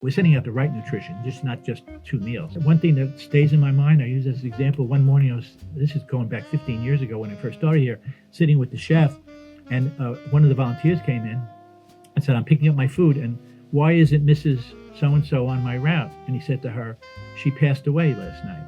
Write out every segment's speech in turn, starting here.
We're sending out the right nutrition, just not just 2 meals. One thing that stays in my mind, I use as an example, one morning this is going back 15 years ago when I first started here, sitting with the chef, and one of the volunteers came in and said, I'm picking up my food, and why isn't Mrs. So-and-so on my route? And he said to her, she passed away last night.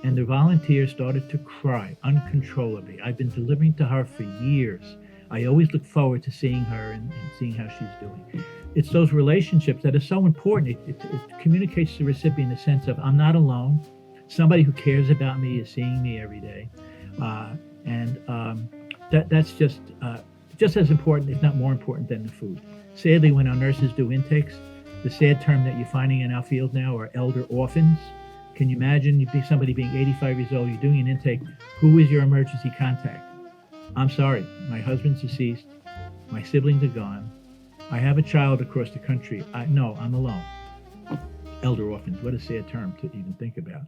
And the volunteer started to cry uncontrollably. I've been delivering to her for years. I always look forward to seeing her and seeing how she's doing. It's those relationships that are so important. It communicates to the recipient a sense of, I'm not alone. Somebody who cares about me is seeing me every day. That's just as important, if not more important, than the food. Sadly, when our nurses do intakes, the sad term that you're finding in our field now are elder orphans. Can you imagine somebody being 85 years old, you're doing an intake, who is your emergency contact? I'm sorry, my husband's deceased, my siblings are gone, I have a child across the country, I'm alone. Elder orphans, what a sad term to even think about.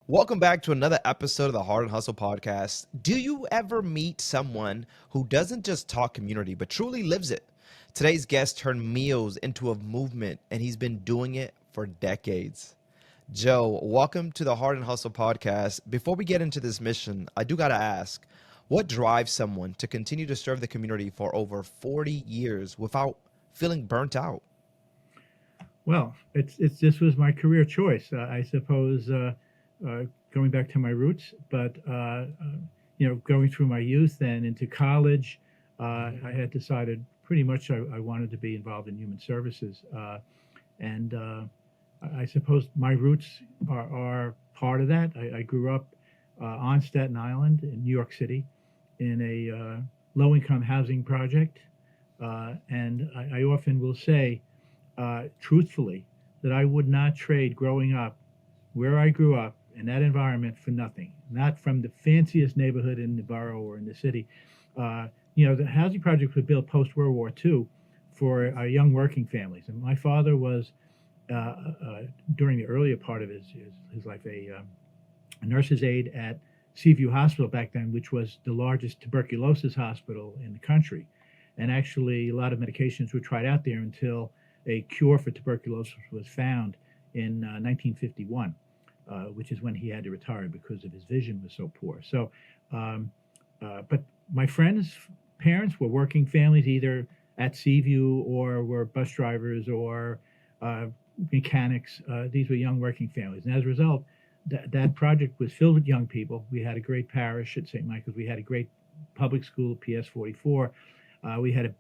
Welcome back to another episode of the Hart and Hustle Podcast. Do you ever meet someone who doesn't just talk community, but truly lives it? Today's guest turned meals into a movement, and he's been doing it for decades. Joe, welcome to the Hart and Hustle Podcast. Before we get into this mission, I do got to ask, what drives someone to continue to serve the community for over 40 years without feeling burnt out? Well, this was my career choice, I suppose. Going back to my roots, but going through my youth and into college, I had decided pretty much I wanted to be involved in human services, and I suppose my roots are part of that. I grew up on Staten Island in New York City in a low-income housing project, and I often will say, truthfully, that I would not trade growing up where I grew up in that environment for nothing, not from the fanciest neighborhood in the borough or in the city. The housing projects were built post-World War II for young working families. And my father was, during the earlier part of his life, a nurse's aide at Seaview Hospital back then, which was the largest tuberculosis hospital in the country. And actually, a lot of medications were tried out there until a cure for tuberculosis was found in 1951. Which is when he had to retire because of his vision was so poor. So, but my friends' parents were working families either at Seaview or were bus drivers or mechanics. These were young working families. And as a result, that project was filled with young people. We had a great parish at St. Michael's. We had a great public school, PS 44. We had a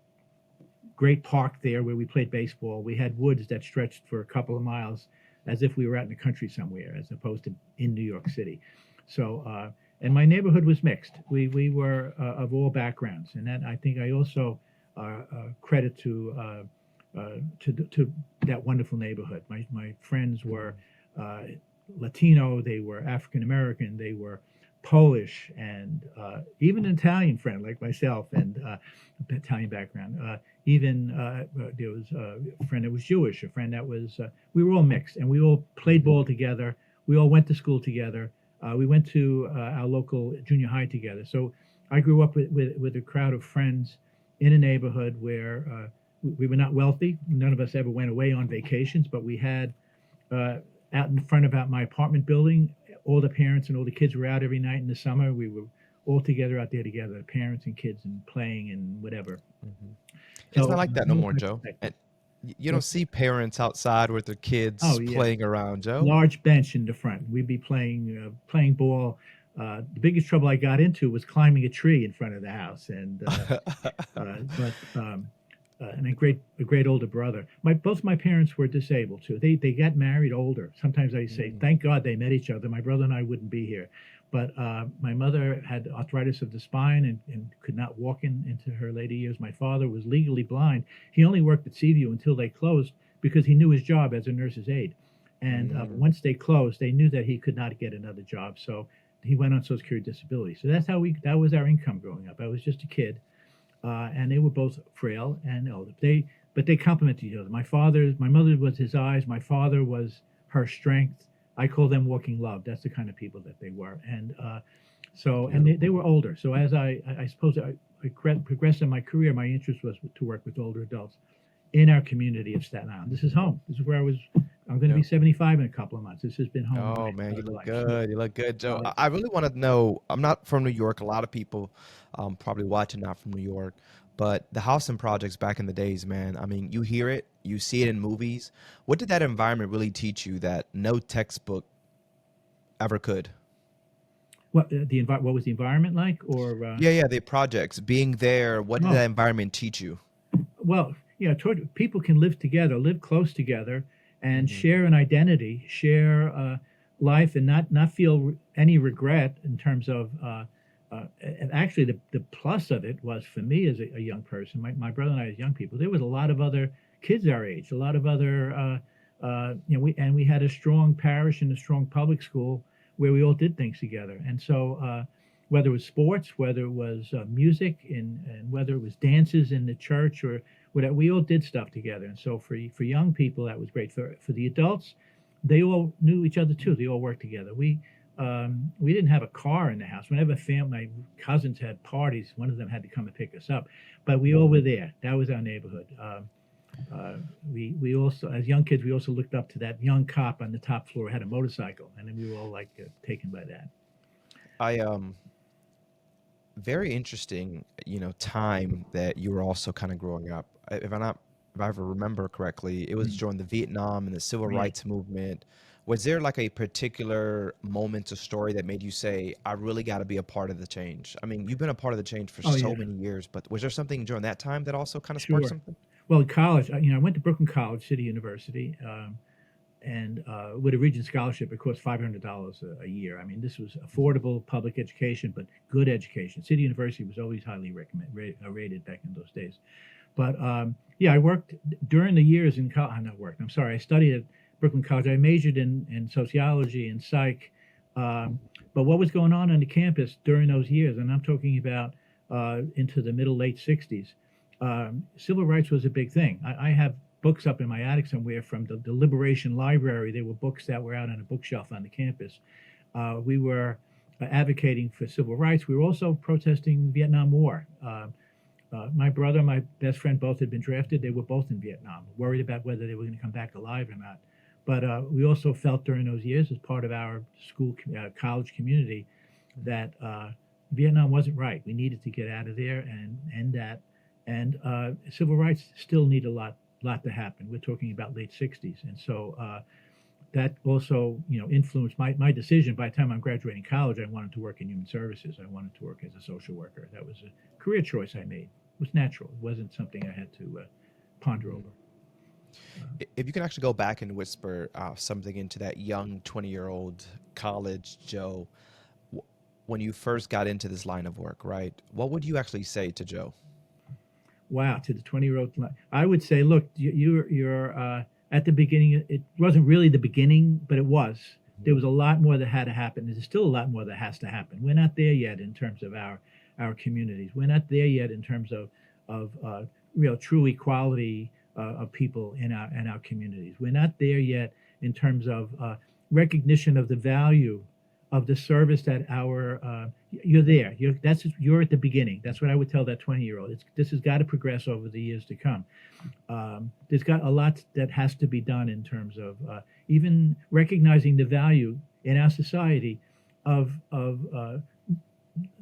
great park there where we played baseball. We had woods that stretched for a couple of miles, as if we were out in the country somewhere, as opposed to in New York City. So, and my neighborhood was mixed. We were of all backgrounds, and that I think I also credit to that wonderful neighborhood. My friends were Latino, they were African American, they were Polish, and even an Italian friend like myself, and Italian background. There was a friend that was Jewish, a friend that was, we were all mixed, and we all played ball together. We all went to school together. We went to our local junior high together. So I grew up with a crowd of friends in a neighborhood where we were not wealthy. None of us ever went away on vacations, but we had out in front of my apartment building, all the parents and all the kids were out every night in the summer. We were all together out there together, parents and kids, and playing and whatever. Mm-hmm. It's not like that no more, Joe. And you don't see parents outside with their kids playing around, Joe. Large bench in the front. We'd be playing ball. The biggest trouble I got into was climbing a tree in front of the house, and and a great older brother. Both my parents were disabled too. They got married older. Sometimes I say, thank God they met each other. My brother and I wouldn't be here. But my mother had arthritis of the spine and could not walk into her later years. My father was legally blind. He only worked at Seaview until they closed because he knew his job as a nurse's aide. And once they closed, they knew that he could not get another job. So he went on Social Security disability. So that was our income growing up. I was just a kid. And they were both frail and older. but they complemented each other. My mother was his eyes. My father was her strength. I call them walking love. That's the kind of people that they were. And and they Beautiful. were older. So as I suppose I progressed in my career, my interest was to work with older adults in our community of Staten Island. This is home. This is where I'm going to be Yeah. 75 in a couple of months. This has been home Oh my man, you entire look life. So, good. You look good, Joe. uh, I really want to know. I'm not from New York. A lot of people probably watching not from New York, but the housing projects back in the days, man. I mean, you hear it, you see it in movies. What did that environment really teach you that no textbook ever could? what was the environment like? Yeah, yeah, the projects, being there. What did Oh, that environment teach you? well, people can live together, live close together, and Hmm. share an identity, share life, and not feel any regret in terms of. And actually, the plus of it was for me as a young person, my brother and I as young people, there was a lot of other kids our age, a lot of other, we had a strong parish and a strong public school where we all did things together, and so. Whether it was sports, whether it was music, and whether it was dances in the church or whatever, we all did stuff together. And so for young people, that was great. For the adults, they all knew each other too. They all worked together. We didn't have a car in the house. Whenever my cousins had parties, one of them had to come and pick us up. But we all were there. That was our neighborhood. We also, as young kids, we also looked up to that young cop on the top floor who had a motorcycle, and then we were all like taken by that. I Very interesting, time that you were also kind of growing up. If I ever remember correctly, it was Mm. during the Vietnam and the civil Yeah. rights movement. Was there like a particular moment or story that made you say, I really got to be a part of the change? I mean, you've been a part of the change for Oh so yeah. many years, but was there something during that time that also kind of sparked Sure. something? Well, in college, I went to Brooklyn College, City University, and with a Regent scholarship, it cost $500 a year. I mean, this was affordable public education, but good education. City University was always highly rated back in those days. But yeah, I worked during the years in college. Not worked. I'm sorry. I studied at Brooklyn College. I majored in sociology and psych. Um, but what was going on the campus during those years, and I'm talking about into the middle late '60s, civil rights was a big thing. I have books up in my attic somewhere from the Liberation Library. They were books that were out on a bookshelf on the campus. We were advocating for civil rights. We were also protesting the Vietnam War. My brother, my best friend, both had been drafted. They were both in Vietnam, worried about whether they were going to come back alive or not. But we also felt during those years, as part of our college community, that Vietnam wasn't right. We needed to get out of there and end that. And civil rights still need a lot to happen. We're talking about late '60s, and so that also, influenced my decision. By the time I'm graduating college, I wanted to work in human services. I wanted to work as a social worker. That was a career choice I made. It was natural. It wasn't something I had to ponder over. If you can actually go back and whisper something into that young 20-year-old college Joe, when you first got into this line of work, right? What would you actually say to Joe? Wow, to the 20-year-old, I would say, look, you're at the beginning. It wasn't really the beginning, but it was. There was a lot more that had to happen. There's still a lot more that has to happen. We're not there yet in terms of our communities. We're not there yet in terms of real true equality of people in our communities. We're not there yet in terms of recognition of the value of the service that you're there. You're at the beginning. That's what I would tell that 20-year-old. This has got to progress over the years to come. There's got a lot that has to be done in terms of even recognizing the value in our society of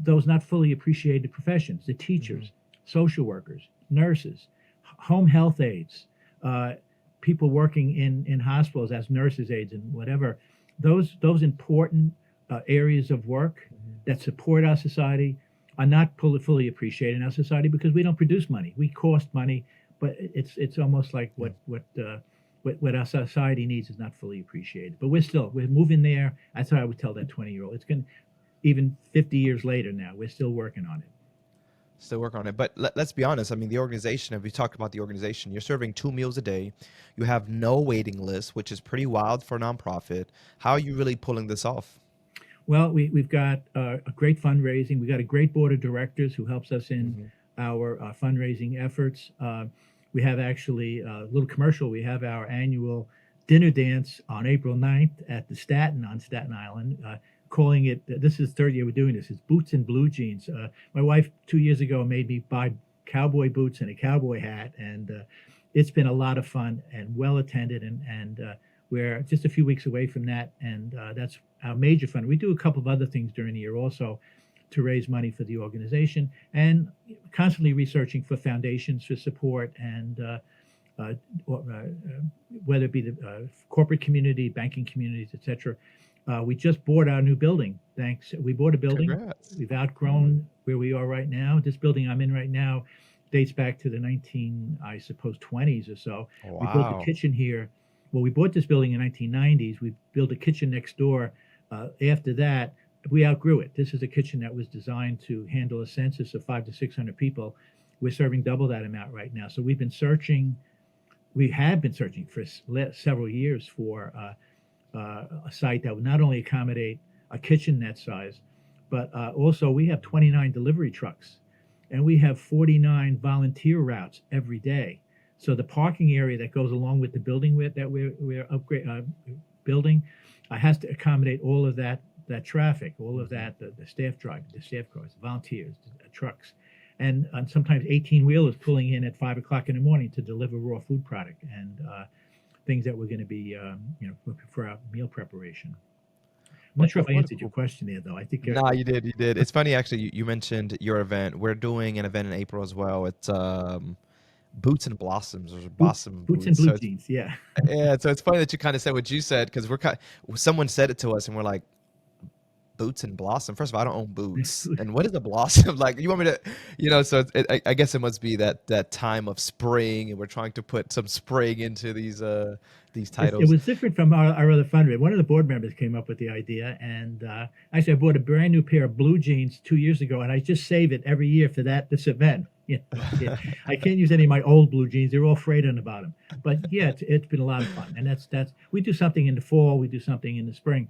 those not fully appreciated professions: the Hmm. teachers, social workers, nurses, home health aides, uh, people working in hospitals as nurses aides and whatever. Those important areas of work that support our society are not fully appreciated in our society because we don't produce money. We cost money, but it's almost like Yeah. what our society needs is not fully appreciated. But we're moving there. That's how I would tell that 20-year-old. It's going to even 50 years later now. We're still working on it. Still work on it. But let's be honest. I mean, the organization, if we talked about the organization, you're serving 2 meals a day. You have no waiting list, which is pretty wild for a nonprofit. How are you really pulling this off? Well, we've got a great fundraising. We've got a great board of directors who helps us in Hmm. our fundraising efforts. We have actually a little commercial. We have our annual dinner dance on April 9th at the on Staten Island, calling it, this is the third year we're doing this, it's Boots and Blue Jeans. My wife 2 years ago made me buy cowboy boots and a cowboy hat, and it's been a lot of fun and well attended, and we're just a few weeks away from that, and that's our major fund. We do a couple of other things during the year also to raise money for the organization, and constantly researching for foundations for support, and whether it be the corporate community, banking communities, etc. We just bought our new building. Thanks. We bought a building. Congrats. We've outgrown where we are right now. This building I'm in right now dates back to the 20s or so. Wow. We built a kitchen here. Well, we bought this building in 1990s. We built a kitchen next door. After that, we outgrew it. This is a kitchen that was designed to handle a census of 500 to 600 people. We're serving double that amount right now. So we have been searching for several years for a site that would not only accommodate a kitchen that size, but also we have 29 delivery trucks, and we have 49 volunteer routes every day. So the parking area that goes along with the building that we're building has to accommodate all of that traffic, all of that, the staff drive, the staff cars, the volunteers, the trucks, and sometimes 18-wheelers pulling in at 5 o'clock in the morning to deliver raw food product and things that we're going to be, for our meal preparation. I'm not sure if I answered your question there, though. I think. Nah, you did. You did. It's funny, actually. You mentioned your event. We're doing an event in April as well. It's Boots and Blossoms, or Blossom Boots and Blue Jeans. Yeah. Yeah. So it's funny that you kind of said what you said, because someone said it to us, and we're like, Boots and Blossom. First of all, I don't own boots, and what is a blossom? Like, you want me to, so I guess it must be that time of spring, and we're trying to put some spring into these titles. It was different from our other fundraiser. One of the board members came up with the idea, and actually I bought a brand new pair of blue jeans 2 years ago, and I just save it every year for this event. Yeah, I can't use any of my old blue jeans; they're all frayed on the bottom. But yeah, it's been a lot of fun, and that's we do something in the fall, we do something in the spring.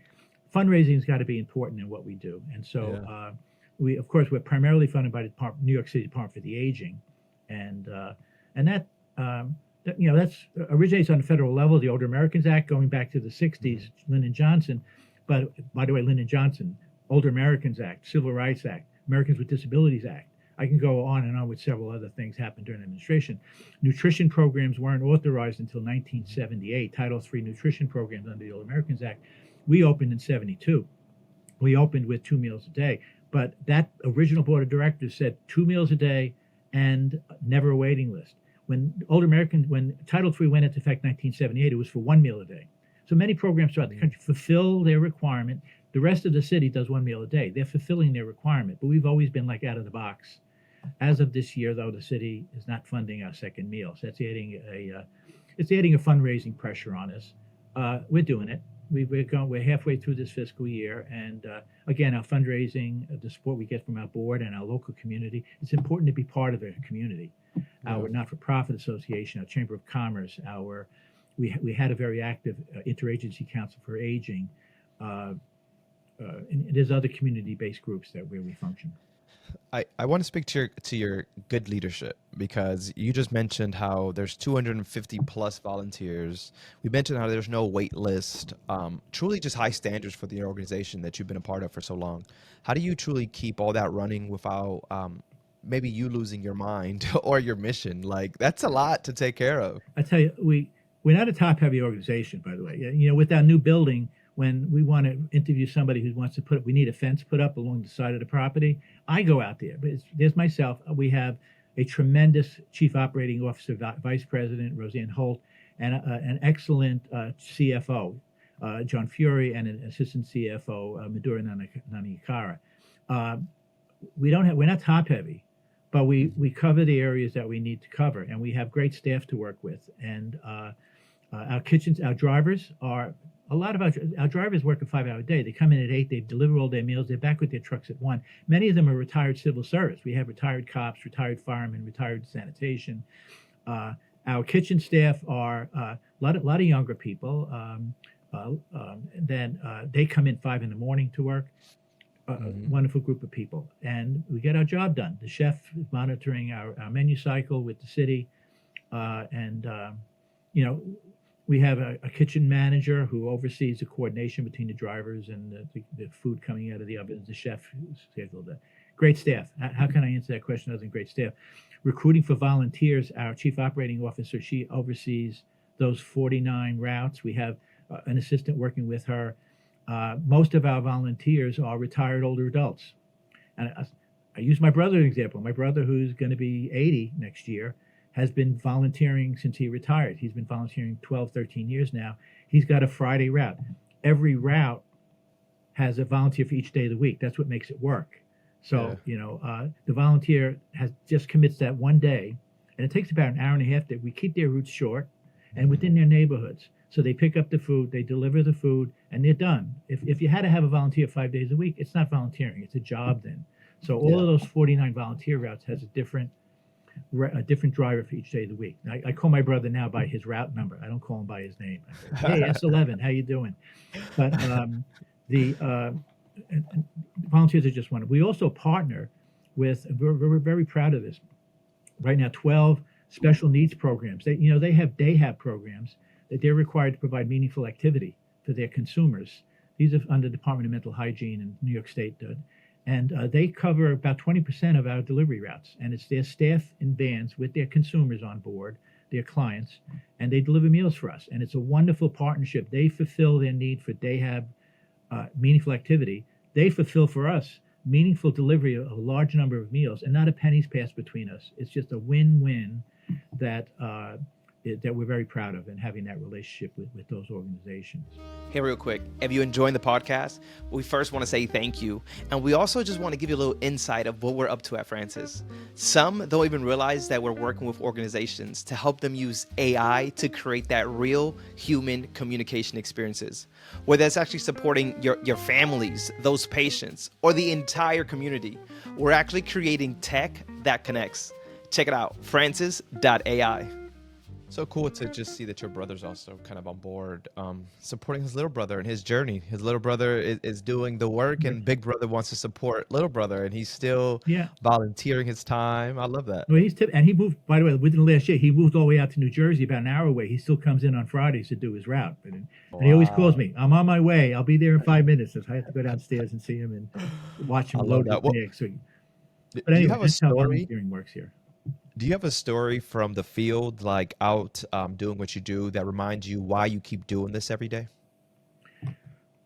Fundraising has got to be important in what we do, and so we're primarily funded by the New York City Department for the Aging, and that that's originates on the federal level, the Older Americans Act, going back to the 60s, Lyndon Johnson. But by the way, Lyndon Johnson, Older Americans Act, Civil Rights Act, Americans with Disabilities Act. I can go on and on with several other things happened during the administration. Nutrition programs weren't authorized until 1978. Title III nutrition programs under the Older Americans Act. We opened in 72. We opened with 2 meals a day. But that original board of directors said 2 meals a day and never a waiting list. When Title III went into effect in 1978, it was for 1 meal a day. So many programs throughout the country fulfill their requirement. The rest of the city does 1 meal a day. They're fulfilling their requirement, but we've always been like out of the box. As of this year, though, the city is not funding our second meal. So that's adding a fundraising pressure on us. We're doing it. We're halfway through this fiscal year, and again, our fundraising, the support we get from our board and our local community, it's important to be part of the community. Our not-for-profit association, our Chamber of Commerce, we had a very active interagency council for aging, and there's other community-based groups where we function. I want to speak to your good leadership, because you just mentioned how there's 250 plus volunteers. We mentioned how there's no wait list, truly just high standards for the organization that you've been a part of for so long. How do you truly keep all that running without maybe you losing your mind or your mission? Like, that's a lot to take care of. I tell you, we're not a top-heavy organization, by the way. With our new building, when we want to interview somebody who wants to we need a fence put up along the side of the property, I go out there. But there's myself. We have a tremendous chief operating officer, vice president, Roseanne Holt, and an excellent CFO, John Fury, and an assistant CFO, Madura Nanakara. We're not top heavy, but we cover the areas that we need to cover, and we have great staff to work with. And our kitchens, our drivers are. A lot of our drivers work a 5-hour day. They come in at 8, they deliver all their meals, they're back with their trucks at 1. Many of them are retired civil service. We have retired cops, retired firemen, retired sanitation. Our kitchen staff are a lot of younger people. Then they come in 5 in the morning to work. Wonderful group of people. And we get our job done. The chef is monitoring our menu cycle with the city. And you know, we have a kitchen manager who oversees the coordination between the drivers and the food coming out of the ovens, the chef who's scheduled that. Great staff. How can I answer that question other than great staff? Recruiting for volunteers, our chief operating officer, she oversees those 49 routes. We have an assistant working with her. Most of our volunteers are retired older adults. And I use my brother as an example. My brother, who's going to be 80 next year, has been volunteering since he retired. He's been volunteering 12, 13 years now. He's got a Friday route. Every route has a volunteer for each day of the week. That's what makes it work. So, the volunteer just commits that one day, and it takes about an hour and a half. That we keep their routes short and within their neighborhoods. So they pick up the food, they deliver the food, and they're done. If you had to have a volunteer 5 days a week, it's not volunteering, it's a job then. So all of those 49 volunteer routes has a different driver for each day of the week. I call my brother now by his route number. I don't call him by his name. I say, hey, S11, how you doing? But the volunteers are just one. We also partner with, we're very proud of this, right now, 12 special needs programs. They have day have programs that they're required to provide meaningful activity for their consumers. These are under Department of Mental Hygiene in New York State. And they cover about 20% of our delivery routes. And it's their staff in vans with their consumers on board, their clients, and they deliver meals for us. And it's a wonderful partnership. They fulfill their need for day have meaningful activity. They fulfill for us meaningful delivery of a large number of meals, and not a penny's passed between us. It's just a win-win that we're very proud of, and having that relationship with those organizations. Hey, real quick, if you're enjoying the podcast, we first want to say thank you. And we also just want to give you a little insight of what we're up to at Francis. Some don't even realize that we're working with organizations to help them use AI to create that real human communication experiences, whether that's actually supporting your families, those patients, or the entire community. We're actually creating tech that connects. Check it out, francis.ai. So cool to just see that your brother's also kind of on board, supporting his little brother in his journey. His little brother is doing the work, and big brother wants to support little brother, and he's still volunteering his time. I love that. Well, and he moved, by the way, within the last year, he moved all the way out to New Jersey, about an hour away. He still comes in on Fridays to do his route. And he always calls me, I'm on my way. I'll be there in 5 minutes. I have to go downstairs and see him and watch him load his bag. So, but anyway, do you have a that's how story? volunteering works here. Do you have a story from the field, like out doing what you do, that reminds you why you keep doing this every day?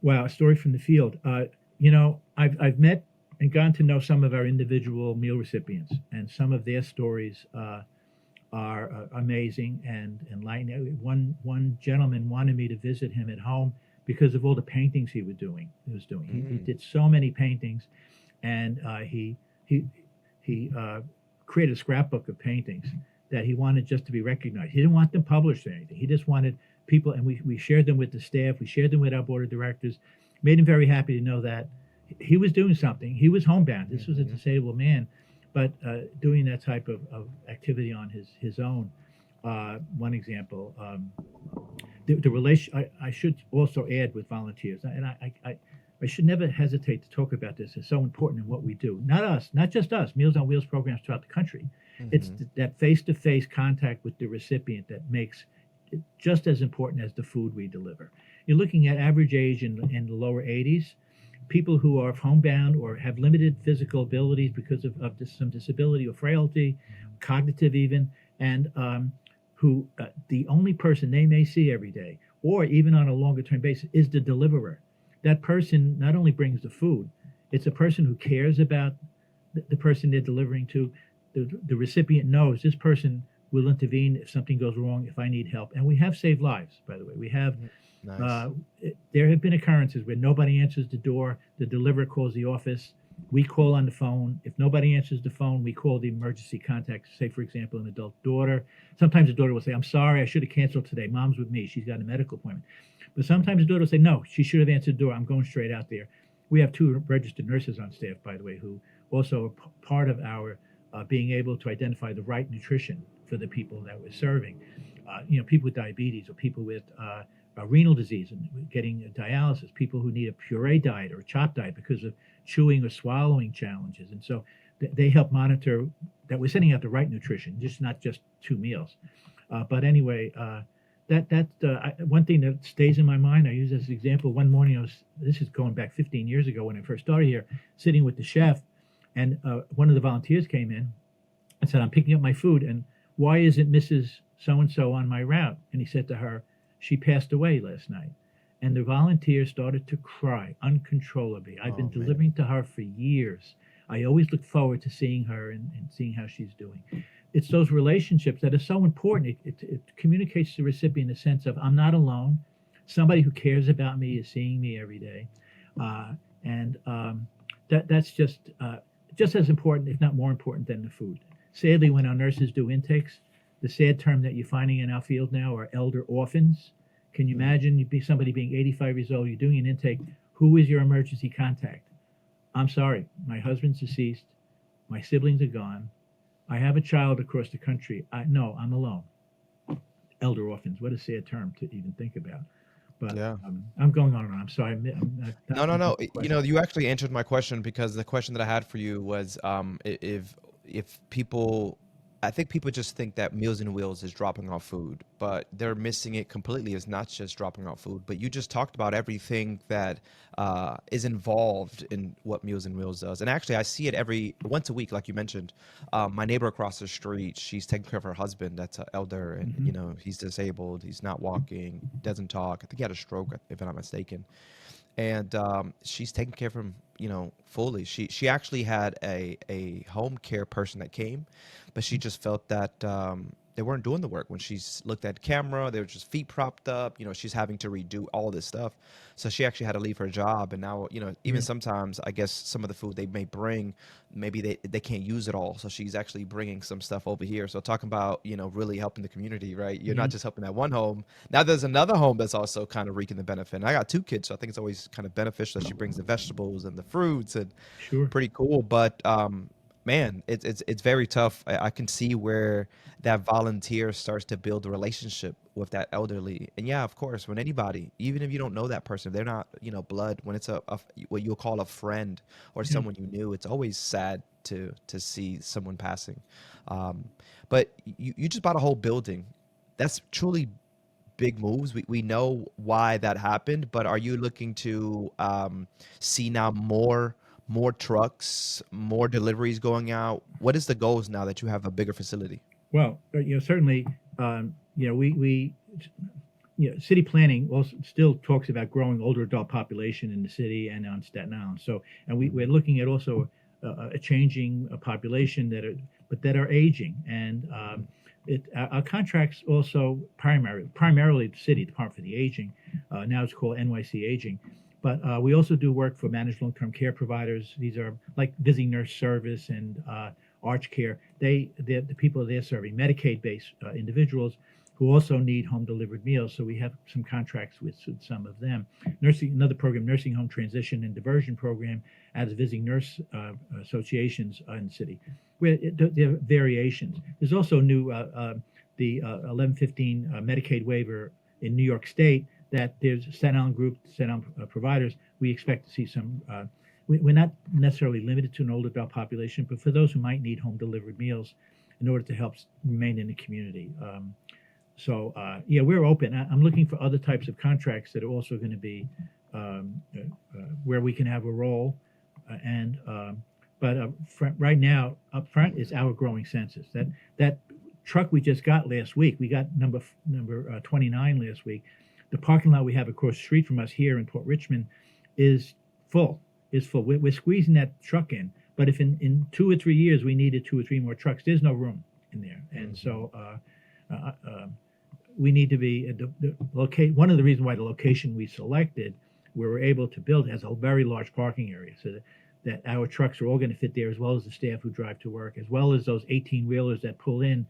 Wow, a story from the field. I've met and gotten to know some of our individual meal recipients, and some of their stories are amazing and enlightening. One gentleman wanted me to visit him at home because of all the paintings he was doing. He did so many paintings, and he created a scrapbook of paintings that he wanted just to be recognized. He didn't want them published or anything. He just wanted people, and we shared them with the staff. We shared them with our board of directors. Made him very happy to know that he was doing something. He was homebound. This was a disabled man, but doing that type of activity on his own. One example. The relation. I should also add with volunteers, and I should never hesitate to talk about this. It's so important in what we do. Not just us, Meals on Wheels programs throughout the country. It's that face-to-face contact with the recipient that makes it just as important as the food we deliver. You're looking at average age in the lower 80s, people who are homebound or have limited physical abilities because of some disability or frailty, cognitive even, and who the only person they may see every day, or even on a longer-term basis, is the deliverer. That person not only brings the food, it's a person who cares about the person they're delivering to. The recipient knows this person will intervene if something goes wrong, if I need help. And we have saved lives, by the way. We have, there have been occurrences where nobody answers the door, the deliverer calls the office, we call on the phone. If nobody answers the phone, we call the emergency contact, say, for example, an adult daughter. Sometimes the daughter will say, I'm sorry, I should have canceled today. Mom's with me. She's got a medical appointment. But sometimes the daughter will say, no, she should have answered the door. I'm going straight out there. We have 2 registered nurses on staff, by the way, who also are part of our being able to identify the right nutrition for the people that we're serving. People with diabetes, or people with renal disease and getting dialysis, people who need a puree diet or a chop diet because of chewing or swallowing challenges. And so they help monitor that we're sending out the right nutrition, not just 2 meals. But anyway, one thing that stays in my mind, I use as an example. One morning, this is going back 15 years ago when I first started here, sitting with the chef, and one of the volunteers came in and said, "I'm picking up my food, and why isn't Mrs. So and so on my route?" And he said to her, "She passed away last night." And the volunteer started to cry uncontrollably. I've been Oh man. delivering to her for years. I always look forward to seeing her and seeing how she's doing. It's those relationships that are so important. It communicates to the recipient a sense of, I'm not alone. Somebody who cares about me is seeing me every day. And that's just as important, if not more important, than the food. Sadly, when our nurses do intakes, the sad term that you're finding in our field now are elder orphans. Can you Mhm. imagine you'd be somebody being 85 years old, you're doing an intake, who is your emergency contact? I'm sorry, my husband's deceased, my siblings are gone, I have a child across the country. No, I'm alone. Elder orphans, what a sad term to even think about. But Yeah. I'm going on and on. I'm sorry, I'm not No, no, answering no. the You question. know, you actually answered my question because the question that I had for you was, if people, I think people just think that Meals and Wheels is dropping off food, but they're missing it completely. It's not just dropping off food, but you just talked about everything that is involved in what Meals and Wheels does. And actually, I see it every once a week, like you mentioned. My neighbor across the street, she's taking care of her husband that's an elder, and Hmm. he's disabled, he's not walking, doesn't talk. I think he had a stroke, if I'm not mistaken, and she's taking care of him, fully. She actually had a home care person that came, but she just felt that they weren't doing the work. When she's looked at camera, they were just feet propped up. She's having to redo all this stuff, so she actually had to leave her job. And now, even Yeah. sometimes, I guess some of the food they may bring, maybe they can't use it all. So she's actually bringing some stuff over here. So talking about really helping the community, right? You're Yeah. not just helping that one home. Now there's another home that's also kind of reaping the benefit. And I got two kids, so I think it's always kind of beneficial that she brings the vegetables and the fruits, and Sure. pretty cool. But man, it's very tough. I can see where that volunteer starts to build a relationship with that elderly. And yeah, of course, when anybody, even if you don't know that person, they're not blood. When it's what you'll call a friend or Yeah. someone you knew, it's always sad to see someone passing. Um, but you just bought a whole building. That's truly big moves. We know why that happened, but are you looking to see now more trucks, more deliveries going out? What is the goals now that you have a bigger facility? Well, certainly, we city planning also still talks about growing older adult population in the city and on Staten Island. So, and we're looking at also a changing population that are aging. And our contracts also primarily the city Department for the Aging. Now it's called NYC Aging. But we also do work for managed long-term care providers. These are like visiting nurse service and Arch Care. The people they're serving Medicaid-based individuals who also need home delivered meals. So we have some contracts with some of them. Another program, nursing home transition and diversion program, as visiting nurse associations in the city. Where there are variations. There's also the 1115 Medicaid waiver in New York State that there's Staten Island group, Staten Island providers. We expect to see some. We're not necessarily limited to an older adult population, but for those who might need home delivered meals in order to help remain in the community. Yeah, we're open. I'm looking for other types of contracts that are also going to be where we can have a role. And but right now, up front is our growing census. That truck we just got last week, we got number 29 last week. The parking lot we have across the street from us here in Port Richmond is full. Is full. We're squeezing that truck in. But if in 2 or 3 years we needed 2 or 3 more trucks, there's no room in there. And so we need to be locate. One of the reasons why the location we selected, we were able to build, has a very large parking area, so that our trucks are all going to fit there, as well as the staff who drive to work, as well as those 18 wheelers that pull in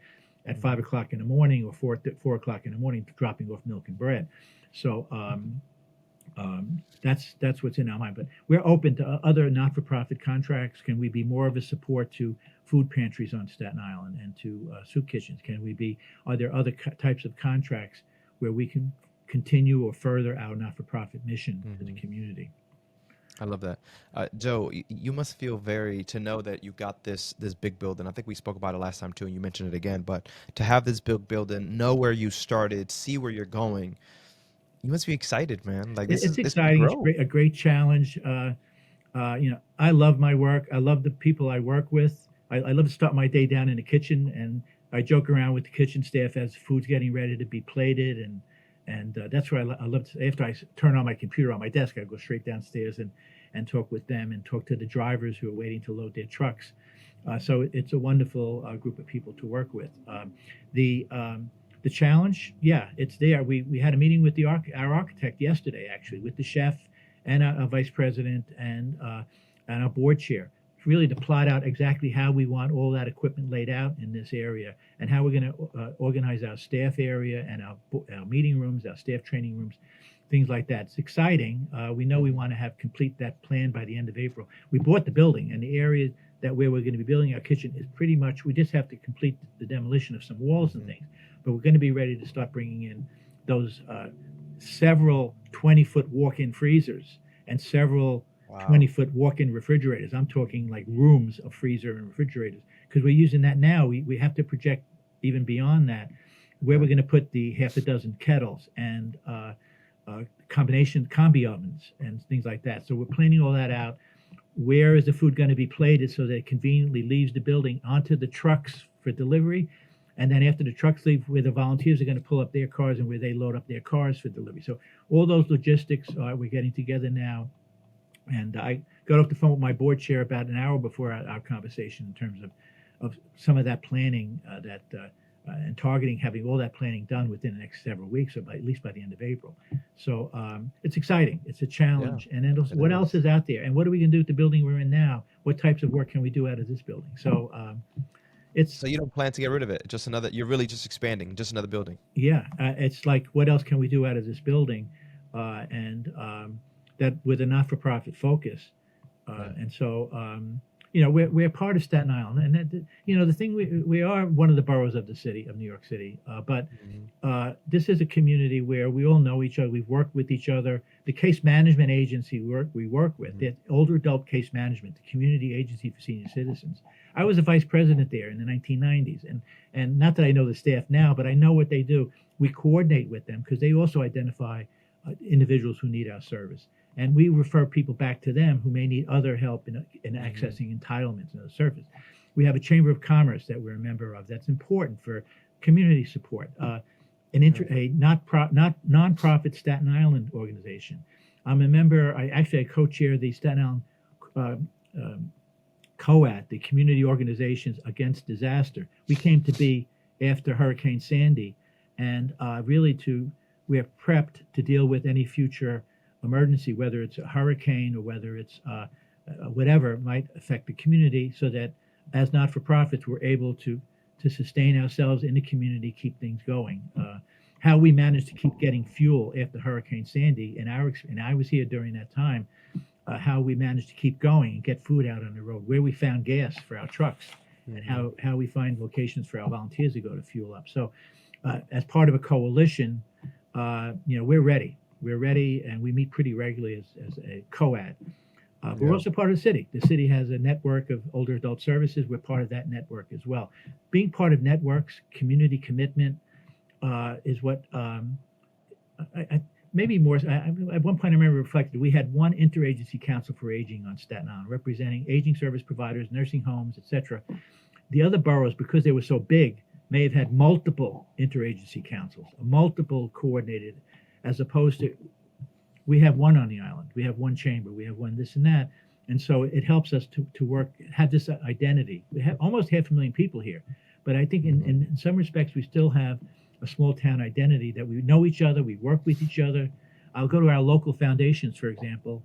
at 5 o'clock in the morning or 4 o'clock in the morning, dropping off milk and bread. So that's what's in our mind. But we're open to other not-for-profit contracts. Can we be more of a support to food pantries on Staten Island and to soup kitchens? Are there other types of contracts where we can continue or further our not-for-profit mission to the Mhm. community? I love that. Joe, you must feel very to know that you got this big building. I think we spoke about it last time too, and you mentioned it again. But to have this big building, know where you started, see where you're going, you must be excited, man. Like It's this can exciting. It's grow. great, a great challenge. I love my work. I love the people I work with. I love to start my day down in the kitchen, and I joke around with the kitchen staff as food's getting ready to be plated, and that's where I love to. After I turn on my computer on my desk, I go straight downstairs and talk with them and talk to the drivers who are waiting to load their trucks. So it's a wonderful group of people to work with. The challenge, yeah, it's there. We had a meeting with our architect yesterday, actually, with the chef and our vice president and our board chair, really to plot out exactly how we want all that equipment laid out in this area and how we're going to organize our staff area and our meeting rooms, our staff training rooms, things like that. It's exciting. We know we want to complete that plan by the end of April. We bought the building, and the area that where we're going to be building our kitchen is pretty much, we just have to complete the demolition of some walls and things. But we're going to be ready to start bringing in those several 20-foot walk-in freezers and several Wow. 20-foot walk-in refrigerators. I'm talking like rooms of freezer and refrigerators, because we're using that now. We have to project even beyond that, where we're going to put the half a dozen kettles and combination combi ovens and things like that. So we're planning all that out. Where is the food going to be plated so that it conveniently leaves the building onto the trucks for delivery? And then after the trucks leave, where the volunteers are going to pull up their cars and where they load up their cars for delivery. So all those logistics, we're getting together now. And I got off the phone with my board chair about an hour before our conversation in terms of some of that planning and targeting having all that planning done within the next several weeks, or at least by the end of April. So it's exciting. It's a Yeah, challenge. And then it what else is. is out there? And what are we going to do with the building we're in now? What types of work can we do out of this building? So it's, So you don't plan to get rid of it. Just another, you're really just expanding, just another building. yeah, it's like, what else can we do out of this building? And that with a not-for-profit focus. Yeah. And so, we're part of Staten Island, and the thing, we are one of the boroughs of the city of New York City, but Mhm. this is a community where we all know each other. We've worked with each other. The case management agency we work with, the older adult case management, the community agency for senior citizens. I was a vice president there in the 1990s, and not that I know the staff now, but I know what they do. We coordinate with them because they also identify individuals who need our service. And we refer people back to them who may need other help in accessing entitlements and other services. We have a Chamber of Commerce that we're a member of that's important for community support. A nonprofit Staten Island organization. I'm a member. I co-chair the Staten Island COAD, the Community Organizations Against Disaster. We came to be after Hurricane Sandy, and we're prepped to deal with any future emergency, whether it's a hurricane or whether it's whatever might affect the community, so that as not-for-profits, we're able to sustain ourselves in the community, keep things going. How we managed to keep getting fuel after Hurricane Sandy, and I was here during that time, how we managed to keep going and get food out on the road, where we found gas for our trucks, and how we find locations for our volunteers to go to fuel up. So as part of a coalition, we're ready. We're ready, and we meet pretty regularly as a COAD. But we're Yeah. also part of the city. The city has a network of older adult services. We're part of that network as well. Being part of networks, community commitment is what maybe more. At one point, I remember reflected, we had one interagency council for aging on Staten Island, representing aging service providers, nursing homes, etc. The other boroughs, because they were so big, may have had multiple interagency councils, multiple coordinated, as opposed to, we have one on the island, we have one chamber, we have one this and that. And so it helps us to work, have this identity. We have almost 500,000 people here, but I think in some respects we still have a small town identity, that we know each other, we work with each other. I'll go to our local foundations, for example,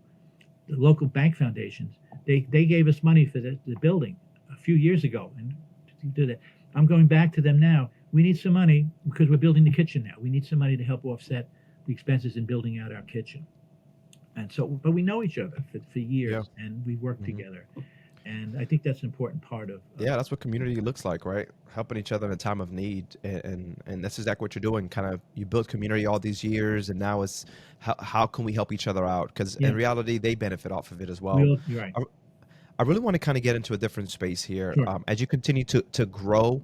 the local bank foundations. They gave us money for the building a few years ago, and to do that. I'm going back to them now. We need some money because we're building the kitchen now. We need some money to help offset the expenses in building out our kitchen. And so, but we know each other for years, Yeah. and we work together. And I think that's an important part of Yeah, that's what community looks like, right? Helping each other in a time of need, and that's exactly what you're doing. Kind of, you built community all these years, and now it's how can we help each other out? Because in yeah, reality, they benefit off of it as we well. all, you're right. I, I really want to kind of get into a different space here. Sure. As you continue to grow,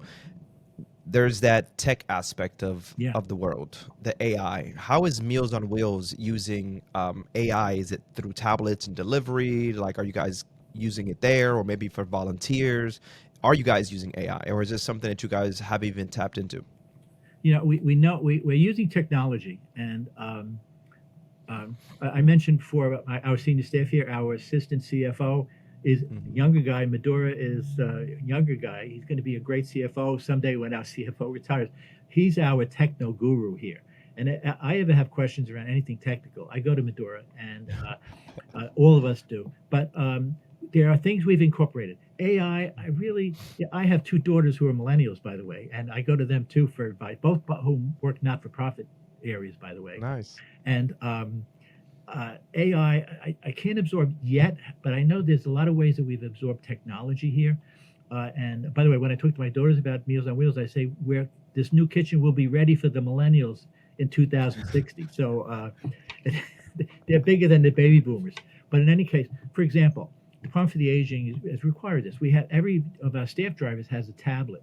there's that tech aspect Yeah. of the world, the AI. How is Meals on Wheels using AI? Is it through tablets and delivery? Like, are you guys using it there, or maybe for volunteers? Are you guys using AI, or is this something that you guys have even tapped into? We know we're using technology, and I mentioned before about our senior staff here. Our assistant CFO is a Hmm. younger guy. Medora is a younger guy. He's going to be a great CFO someday when our CFO retires. He's our techno guru here. And I ever have questions around anything technical, I go to Medora, and all of us do. But there are things we've incorporated. AI, yeah, I have two daughters who are millennials, by the way, and I go to them too for advice, both whom work not for profit areas, by the way. Nice. And AI, I can't absorb yet, but I know there's a lot of ways that we've absorbed technology here. And by the way, when I talk to my daughters about Meals on Wheels, I say this new kitchen will be ready for the millennials in 2060. So they're bigger than the baby boomers. But in any case, for example, the Department for the Aging has required this. We have every of our staff drivers has a tablet.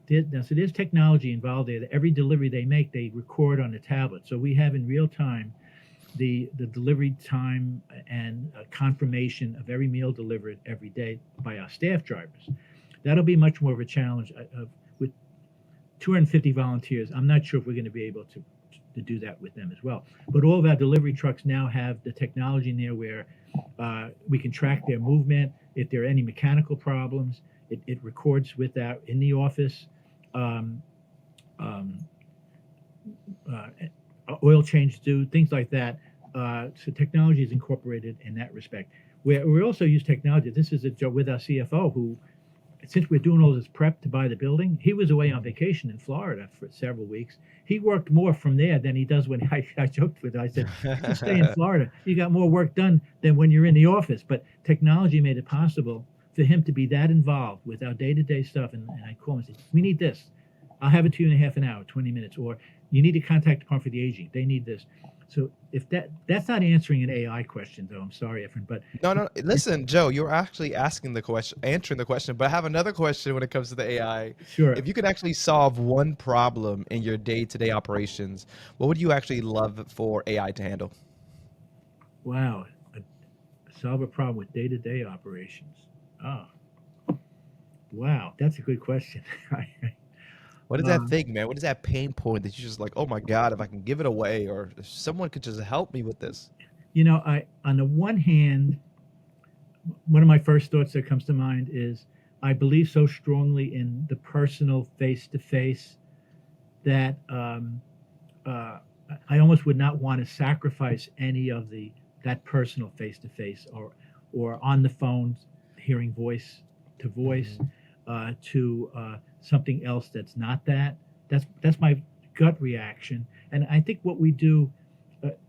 So there's technology involved there. That every delivery they make, they record on the tablet. So we have in real time the delivery time and confirmation of every meal delivered every day by our staff drivers. That'll be much more of a challenge. With 250 volunteers, I'm not sure if we're going to be able to do that with them as well. But all of our delivery trucks now have the technology in there where we can track their movement. If there are any mechanical problems, it records with that in the office. Um, um, uh, Oil change due, things like that. So technology is incorporated in that respect. We also use technology. This is a joke with our CFO who, since we're doing all this prep to buy the building, he was away on vacation in Florida for several weeks. He worked more from there than he does when I joked with him. I said, if you stay in Florida, you got more work done than when you're in the office. But technology made it possible for him to be that involved with our day-to-day stuff. And I call him and say, we need this. I'll have it to you in a half an hour, 20 minutes. Or you need to contact the Department for the Aging. They need this. So if that's not answering an AI question, though, I'm sorry, Efren, but No, no. it's Listen, Joe, you're actually asking the question, answering the question. But I have another question when it comes to the AI. sure. If you could actually solve one problem in your day-to-day operations, what would you actually love for AI to handle? Wow. Solve a problem with day-to-day operations. Oh, wow. That's a good question. What is that um, thing, man? What is that pain point that you're just like, oh my God, if I can give it away, or if someone could just help me with this? on the one hand, one of my first thoughts that comes to mind is I believe so strongly in the personal face-to-face that uh, I almost would not want to sacrifice any of that personal face-to-face or on the phone, hearing voice to voice Hmm. to something else that's not that. That's my gut reaction, and I think what we do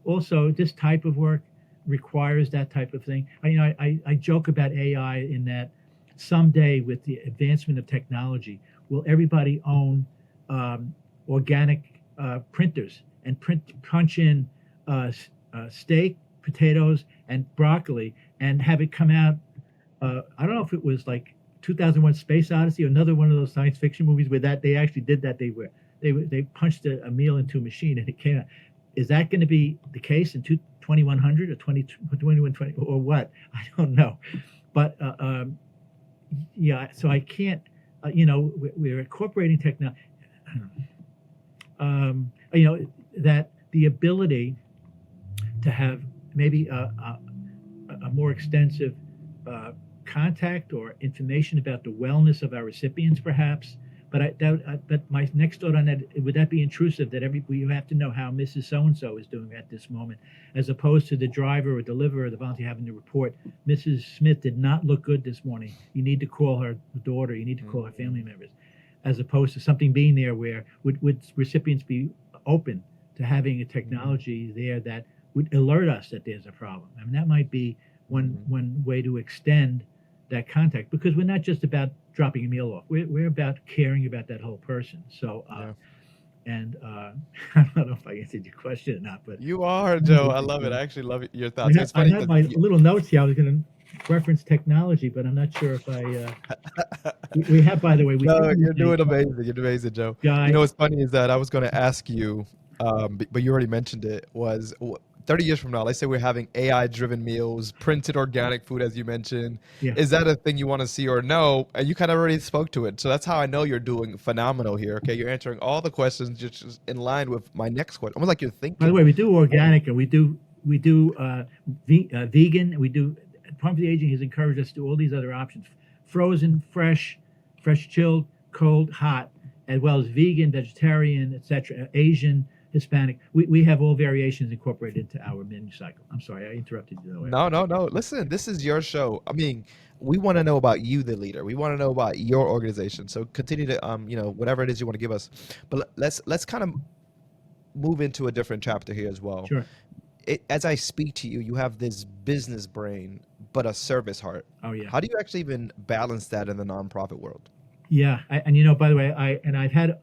also this type of work requires that type of thing. I joke about AI in that someday with the advancement of technology, will everybody own um, organic printers and punch in steak, potatoes, and broccoli and have it come out. I don't know if it was like 2001: Space Odyssey or another one of those science fiction movies where that they actually did that. They punched a meal into a machine and it came out. Is that going to be the case in 2100 or 2120 or what? I don't know. But yeah, so I can't. We're incorporating technology. That the ability to have maybe a more extensive contact or information about the wellness of our recipients, perhaps. But my next thought on that, would that be intrusive that you have to know how Mrs. So-and-so is doing at this moment, as opposed to the driver or deliverer or the volunteer having to report, Mrs. Smith did not look good this morning. You need to call her daughter. You need to call her family members, as opposed to something being there where would recipients be open to having a technology there that would alert us that there's a problem. I mean, that might be one way to extend that contact, because we're not just about dropping a meal off. We're about caring about that whole person. So, Yeah. and I don't know if I answered your question or not, but You are, Joe. anyway, I love it. I actually love your I thoughts. have, It's I funny have because my little notes here. I was going to reference technology, but I'm not sure if we have, by the way, we do no, use you're a doing amazing. You're doing amazing, Joe. You know guy. what's funny is that I was going to ask you, but you already mentioned it. 30 years from now, let's say we're having AI-driven meals, printed organic food, as you mentioned. Yeah. Is that a thing you want to see or no? And you kind of already spoke to it, so that's how I know you're doing phenomenal here. Okay, you're answering all the questions just in line with my next question. Almost like you're By the thinking. way, we do organic, and we do vegan. We do. Department of the Aging has encouraged us to do all these other options: frozen, fresh, chilled, cold, hot, as well as vegan, vegetarian, etc. Asian, Hispanic. We have all variations incorporated into our menu cycle. I'm sorry, I interrupted you though. No, no, no. Listen, this is your show. I mean, we want to know about you, the leader. We want to know about your organization. So continue to whatever it is you want to give us. But let's kind of move into a different chapter here as well. Sure. As I speak to you, you have this business brain, but a service heart. Oh yeah. How do you actually even balance that in the nonprofit world? Yeah, and by the way, I've had,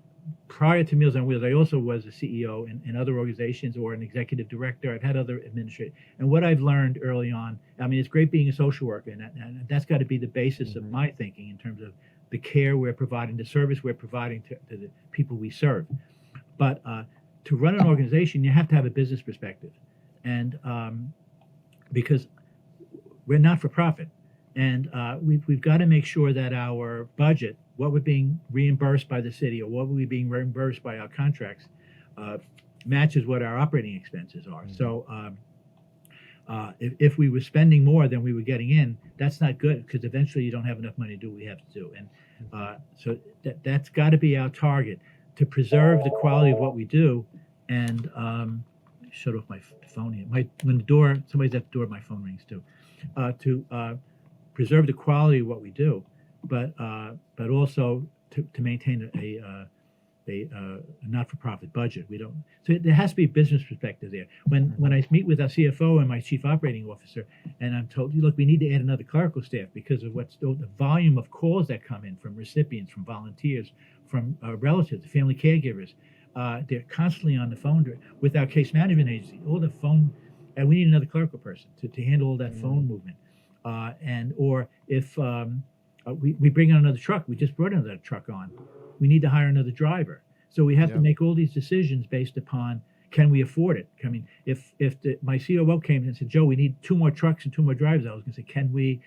prior to Meals on Wheels, I also was a CEO in other organizations, or an executive director. I've had other administrators, and what I've learned early on, I mean, it's great being a social worker, and that's got to be the basis of my thinking in terms of the care we're providing, the service we're providing to the people we serve. But to run an organization, you have to have a business perspective, and because we're not for profit, and we've got to make sure that our budget, what we're being reimbursed by the city, or what we're being reimbursed by our contracts, matches what our operating expenses are. So if we were spending more than we were getting in, that's not good, because eventually you don't have enough money to do what we have to do. And so that's got to be our target, to preserve the quality of what we do. And shut off my phone here. When somebody's at the door, my phone rings too. To preserve the quality of what we do, but also to maintain a not-for-profit budget. We don't. So there has to be a business perspective there. When I meet with our CFO and my chief operating officer, and I'm told, look, we need to add another clerical staff because of the volume of calls that come in from recipients, from volunteers, from relatives, family caregivers. They're constantly on the phone with our case management agency. All the phone, and we need another clerical person to handle all that phone movement. Or if we bring on another truck, we just brought another truck on, we need to hire another driver. So we have to make all these decisions based upon, can we afford it? I mean, if my COO came and said, Joe, we need 2 more trucks and 2 more drivers, I was going to say, can we?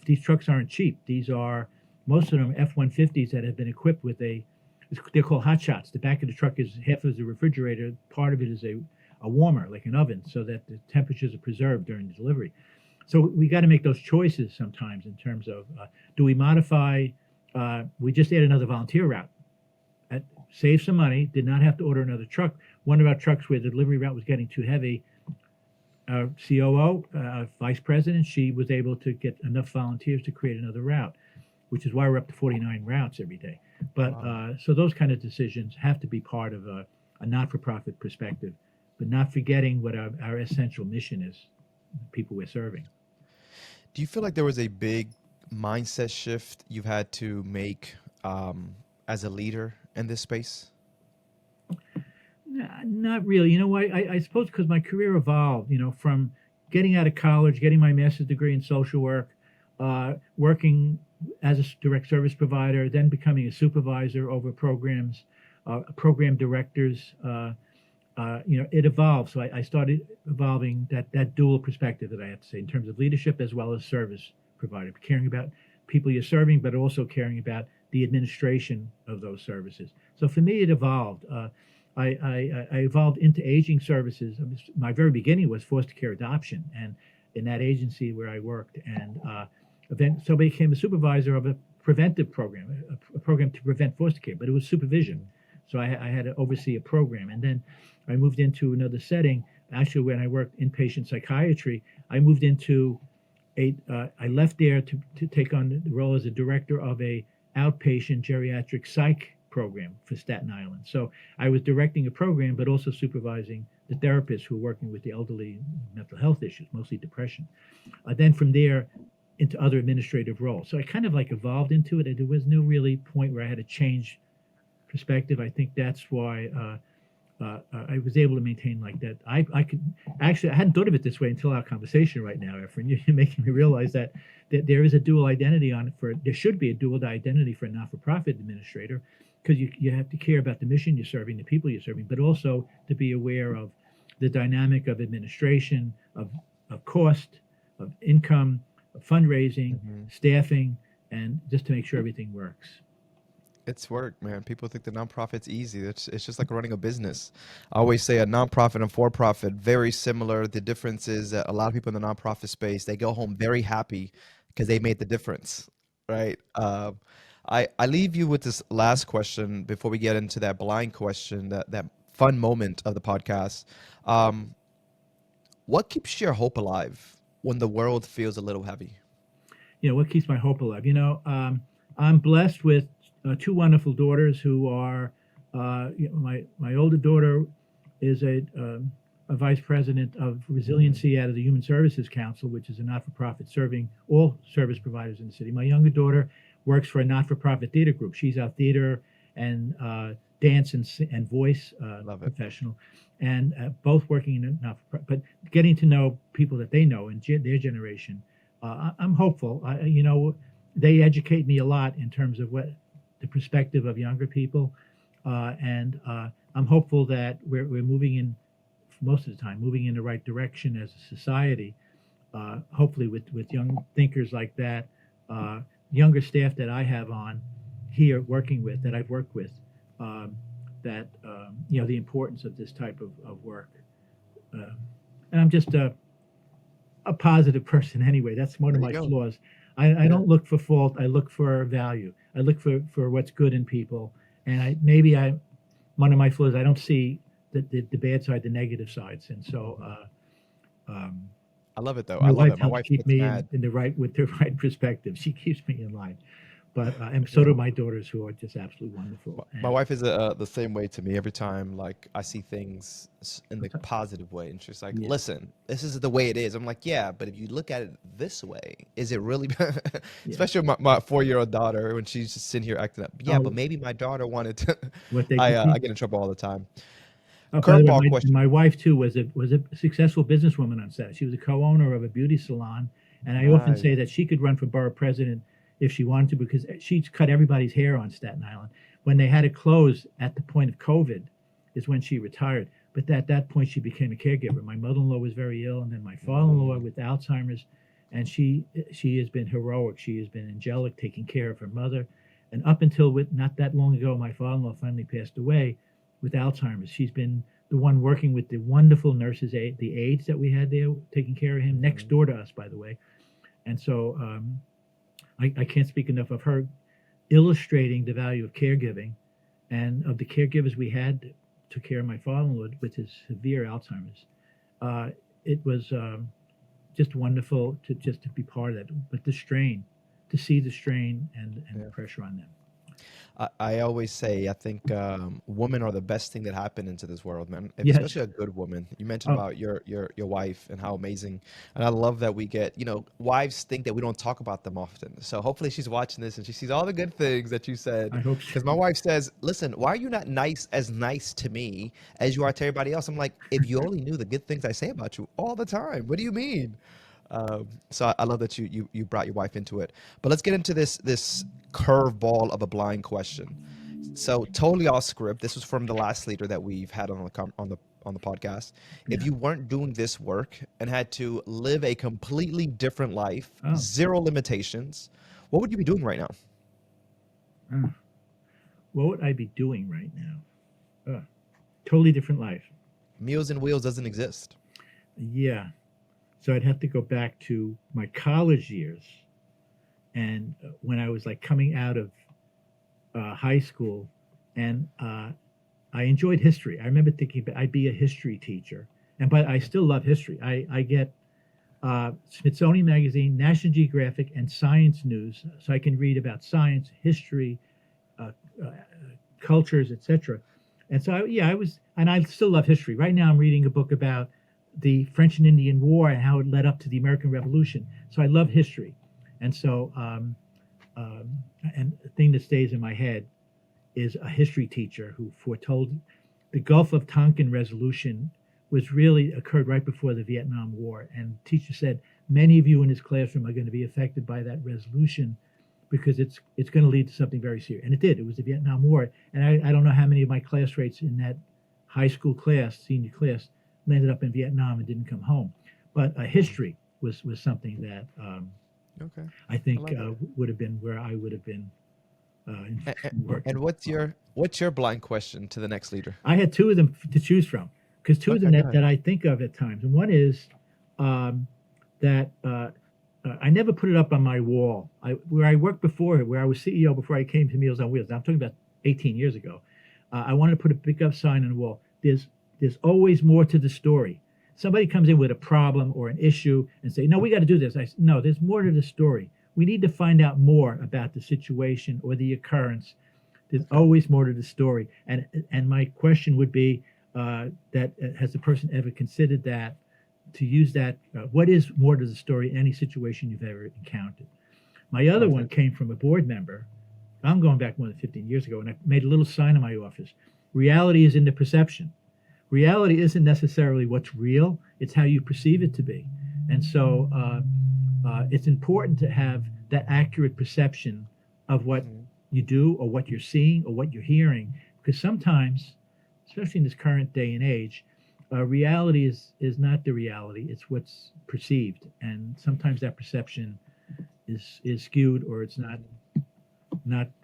These trucks aren't cheap. These are, most of them, F-150s that have been equipped with they're called hot shots. The back of the truck is half of the refrigerator, part of it is a warmer, like an oven, so that the temperatures are preserved during the delivery. So we got to make those choices sometimes in terms of, do we modify? We just added another volunteer route. Save some money, did not have to order another truck. One of our trucks where the delivery route was getting too heavy, our COO, vice president, she was able to get enough volunteers to create another route, which is why we're up to 49 routes every day. But so those kind of decisions have to be part of a not-for-profit perspective, but not forgetting what our essential mission is, the people we're serving. Do you feel like there was a big mindset shift you've had to make as a leader in this space? Not really. You know why? I suppose because my career evolved, from getting out of college, getting my master's degree in social work, working as a direct service provider, then becoming a supervisor over programs, program directors. It evolved. So I started evolving that dual perspective that I have to say in terms of leadership as well as service provider, caring about people you're serving, but also caring about the administration of those services. So for me, it evolved. I evolved into aging services. My very beginning was foster care adoption, and in that agency where I worked, and then so I became a supervisor of a preventive program, a program to prevent foster care, but it was supervision. So I had to oversee a program, and then I moved into another setting. Actually, when I worked inpatient psychiatry, I moved into I left there to take on the role as a director of a outpatient geriatric psych program for Staten Island. So I was directing a program, but also supervising the therapists who were working with the elderly, mental health issues, mostly depression. Then from there, into other administrative roles. So I kind of like evolved into it. There was no really point where I had to change perspective. I think that's why I was able to maintain like that. I could actually, I hadn't thought of it this way until our conversation right now, Efren. You're making me realize that there is a dual identity on it there should be a dual identity for a not-for-profit administrator, because you have to care about the mission you're serving, the people you're serving, but also to be aware of the dynamic of administration, of cost, of income, of fundraising, staffing, and just to make sure everything works. It's work, man. People think the nonprofit's easy. It's just like running a business. I always say a nonprofit and for-profit, very similar. The difference is that a lot of people in the nonprofit space, they go home very happy because they made the difference, right? I leave you with this last question before we get into that blind question, that fun moment of the podcast. What keeps your hope alive when the world feels a little heavy? What keeps my hope alive? I'm blessed with two wonderful daughters who are, my older daughter is a vice president of resiliency out of the Human Services Council, which is a not-for-profit serving all service providers in the city. My younger daughter works for a not-for-profit theater group. She's our theater and dance and voice Love it. professional, and both working in a not-for-profit, but getting to know people that they know in their generation. I'm hopeful. They educate me a lot in terms of what the perspective of younger people, and I'm hopeful that we're moving in, most of the time, moving in the right direction as a society. Hopefully, with young thinkers like that, younger staff that I have on here working with, that I've worked with, the importance of this type of work. And I'm just a positive person anyway. That's one of There my you go. flaws. I Yeah. don't look for fault. I look for value. I look for what's good in people. And one of my flaws, I don't see the bad side, the negative sides. And so I love it though. I my love wife it. My helps wife keep gets me mad. in the right, with the right perspective. She keeps me in line. But and so do my daughters, who are just absolutely wonderful. My wife is the same way to me every time. Like I see things in the positive way, and she's like, Yeah. "Listen, this is the way it is." I'm like, "Yeah, but if you look at it this way, is it really?" Yeah. Especially my 4-year-old daughter when she's just sitting here acting up. Yeah, but Oh, maybe my daughter wanted to. what they I get in trouble all the time. Oh, by the way, Curveball question. my wife too was a successful businesswoman on set. She was a co-owner of a beauty salon, and I often Nice. say that she could run for borough president if she wanted to, because she cut everybody's hair on Staten Island. When they had to close at the point of COVID, is when she retired. But at that point, she became a caregiver. My mother-in-law was very ill, and then my father-in-law with Alzheimer's, and she has been heroic. She has been angelic, taking care of her mother, and up until not that long ago, my father-in-law finally passed away with Alzheimer's. She's been the one working with the wonderful nurses, the aides that we had there, taking care of him, next door to us, by the way. And so I can't speak enough of her illustrating the value of caregiving, and of the caregivers we had that took care of my father-in-law with his severe Alzheimer's. It was just wonderful to be part of that. But to see the strain and the pressure on them. I always say I think women are the best thing that happened into this world, man. Yes. Especially a good woman. You mentioned Oh. about your wife and how amazing, and I love that we get, wives think that we don't talk about them often. So hopefully she's watching this and she sees all the good things that you said. I hope so. Because my wife says, "Listen, why are you not nice to me as you are to everybody else?" I'm like, "If you only knew the good things I say about you all the time, what do you mean?" So I love that you brought your wife into it. But let's get into this curveball of a blind question. So totally off script. This was from the last leader that we've had on the podcast. If Yeah. you weren't doing this work and had to live a completely different life, Oh. zero limitations, what would you be doing right now? What would I be doing right now? Totally different life. Meals and Wheels doesn't exist. Yeah. So I'd have to go back to my college years, and when I was like coming out of high school, and I enjoyed history. I remember thinking I'd be a history teacher, but I still love history. I get Smithsonian Magazine, National Geographic, and Science News, so I can read about science, history, cultures, etc. And so I still love history. Right now, I'm reading a book about the French and Indian War and how it led up to the American Revolution. So I love history, And so, and the thing that stays in my head is a history teacher who foretold the Gulf of Tonkin resolution was really occurred right before the Vietnam War. And the teacher said, many of you in this classroom are going to be affected by that resolution because it's going to lead to something very serious. And it did. It was the Vietnam War. And I don't know how many of my classmates in that high school class, senior class, landed up in Vietnam and didn't come home. But history was something that Okay. I I think love it. would have been where I would have been And, working. and what's your blind question to the next leader? I had two of them to choose from because two of them Okay, go that, ahead. that I think of at times. And one is that I never put it up on my wall. Where I worked before, where I was CEO before I came to Meals on Wheels. I'm talking about 18 years ago. I wanted to put a big up sign on the wall. There's always more to the story. Somebody comes in with a problem or an issue and say, no, we got to do this. I say, no, there's more to the story. We need to find out more about the situation or the occurrence. There's Okay. always more to the story. And my question would be that has the person ever considered that to use that? What is more to the story in any situation you've ever encountered? My other one Perfect. came from a board member. I'm going back more than 15 years ago, and I made a little sign in my office. Reality is in the perception. Reality isn't necessarily what's real, it's how you perceive it to be. And so it's important to have that accurate perception of what Mhm. you do or what you're seeing or what you're hearing. Because sometimes, especially in this current day and age, reality is not the reality, it's what's perceived. And sometimes that perception is skewed or it's not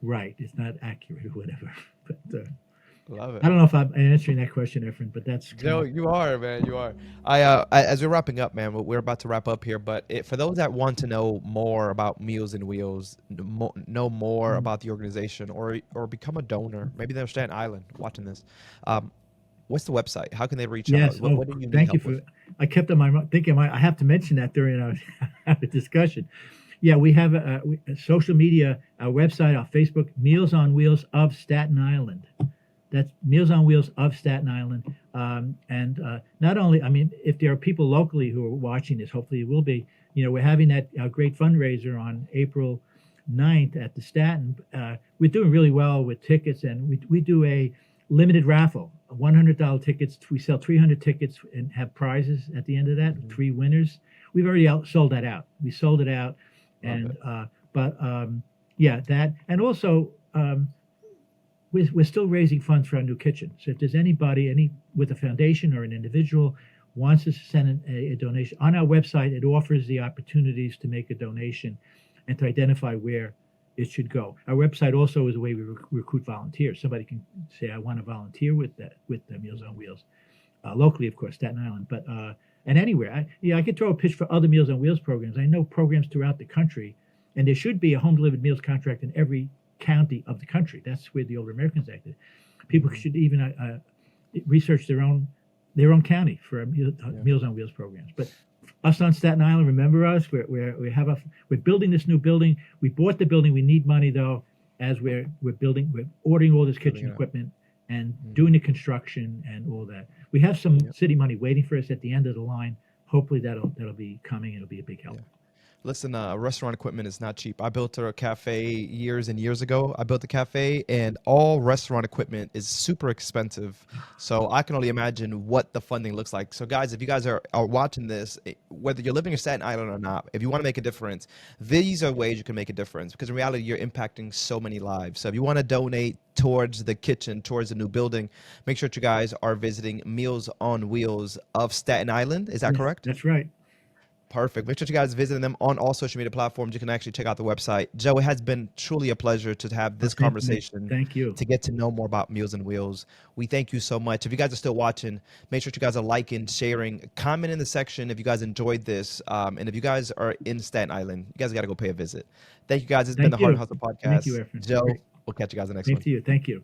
right, it's not accurate or whatever. But Love I it. don't know if I'm answering that question, Efren, but that's kind Joe, of you are, man. You are. As we're wrapping up, man, we're about to wrap up here. But for those that want to know more about Meals and Wheels, know more mm, about the organization, or become a donor, maybe they're Staten Island watching this. Um, what's the website? How can they reach out? yes. What Oh, what do you need thank you help for. with? I kept on my thinking. I have to mention that during our discussion. Yeah, we have a social media, our website, our Facebook, Meals on Wheels of Staten Island. That's Meals on Wheels of Staten Island. And not only, I mean, if there are people locally who are watching this, hopefully it will be. We're having that great fundraiser on April 9th at the Staten. We're doing really well with tickets, and we do a limited raffle, $100 tickets. We sell 300 tickets and have prizes at the end of that, Mhm. three winners. We've already sold that out. We sold it out, Love and it. but yeah, that, and also we're still raising funds for our new kitchen. So if there's anybody, any with a foundation or an individual wants us to send a donation on our website, it offers the opportunities to make a donation and to identify where it should go. Our website also is a way we recruit volunteers. Somebody can say, I want to volunteer with the Meals on Wheels, locally, of course, Staten Island, but and anywhere. I could throw a pitch for other Meals on Wheels programs. I know programs throughout the country, and there should be a home delivered meals contract in every county of the country. That's where the Older Americans Act is. People Mhm. should even research their own county for Yeah. Meals on Wheels programs. But us on Staten Island, remember us? We're building this new building. We bought the building. We need money though, as we're ordering all this Building kitchen it up. equipment and doing Mhm. the construction and all that. We have some Yep. city money waiting for us at the end of the line. Hopefully that'll be coming. It'll be a big help. Yeah. Listen, restaurant equipment is not cheap. I built a cafe years and years ago. I built a cafe, and all restaurant equipment is super expensive. So I can only imagine what the funding looks like. So, guys, if you guys are watching this, whether you're living in Staten Island or not, if you want to make a difference, these are ways you can make a difference. Because in reality, you're impacting so many lives. So if you want to donate towards the kitchen, towards the new building, make sure that you guys are visiting Meals on Wheels of Staten Island. Is that Yes, correct? that's right. Perfect. Make sure you guys visiting them on all social media platforms. You can actually check out the website. Joe, it has been truly a pleasure to have this conversation, Thank you. to get to know more about Meals and Wheels. We thank you so much. If you guys are still watching, make sure you guys are liking, sharing, comment in the section if you guys enjoyed this. And if you guys are in Staten Island, you guys got to go pay a visit. Thank you guys. This has been the Thank Hard and you. Hustle Thank you, Podcast. Efren. Joe, Great. we'll catch you guys in the next Same one. to you. Thank you.